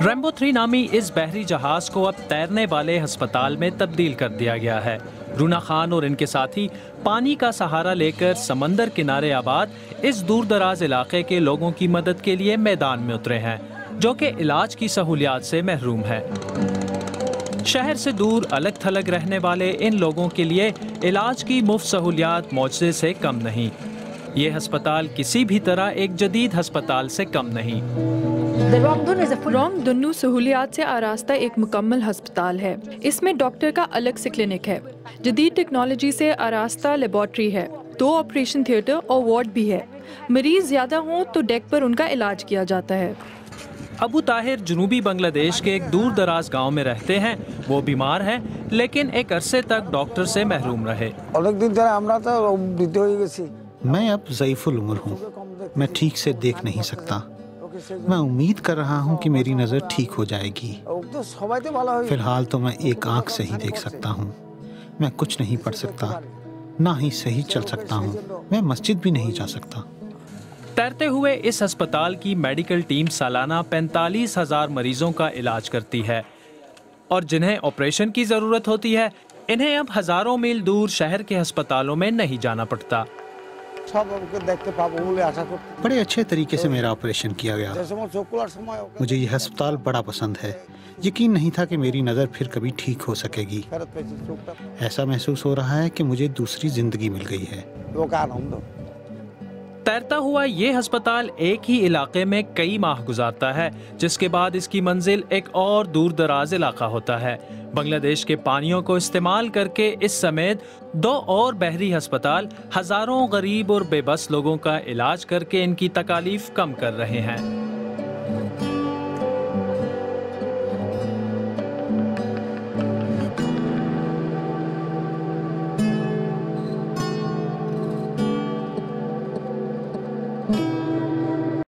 Rainbow 3 नामी इस बहरी जहाज को अब तैरने वाले अस्पताल में तब्दील कर दिया गया है। रूना खान और इनके साथी पानी का सहारा लेकर समंदर किनारे आबाद इस दूर दराज इलाके के लोगों की मदद के लिए मैदान में उतरे हैं, जो कि इलाज की सहूलियात से महरूम है। शहर से दूर अलग थलग रहने वाले इन लोगों के लिए इलाज की मुफ्त सहूलियात मौजज़े से कम नहीं। ये अस्पताल किसी भी तरह एक जदीद अस्पताल से कम नहीं। रोंगदुन्नू सहूलियात से आरास्ता एक मुकम्मल अस्पताल है। इसमें डॉक्टर का अलग से क्लिनिक है, जदीद टेक्नोलॉजी से आरास्ता लेबॉर्ट्री है, 2 ऑपरेशन थिएटर और वार्ड भी है। मरीज ज़्यादा हों तो डेक पर उनका इलाज किया जाता है। अबू ताहिर जनूबी बांग्लादेश के एक दूर दराज गाँव में रहते हैं। वो बीमार हैं, लेकिन एक अरसे तक डॉक्टर से महरूम रहे। मैं अब ज़ईफुल उम्र हूँ, मैं ठीक से देख नहीं सकता। मैं उम्मीद कर रहा हूँ कि मेरी नज़र ठीक हो जाएगी। फिलहाल तो मैं एक आंख से ही देख सकता हूँ। मैं कुछ नहीं पढ़ सकता, ना ही सही चल सकता हूँ। मैं मस्जिद भी नहीं जा सकता। तैरते हुए इस अस्पताल की मेडिकल टीम सालाना 45,000 मरीजों का इलाज करती है, और जिन्हें ऑपरेशन की ज़रूरत होती है, इन्हें अब हज़ारों मील दूर शहर के अस्पतालों में नहीं जाना पड़ता। बड़े अच्छे तरीके से मेरा ऑपरेशन किया गया। मुझे यह अस्पताल बड़ा पसंद है। यकीन नहीं था कि मेरी नज़र फिर कभी ठीक हो सकेगी। ऐसा महसूस हो रहा है कि मुझे दूसरी जिंदगी मिल गई है। तैरता हुआ ये अस्पताल एक ही इलाके में कई माह गुजारता है, जिसके बाद इसकी मंजिल एक और दूर दराज इलाका होता है। बांग्लादेश के पानियों को इस्तेमाल करके इस समेत 2 और बहरी अस्पताल हजारों गरीब और बेबस लोगों का इलाज करके इनकी तकालीफ कम कर रहे हैं। Mm-hmm.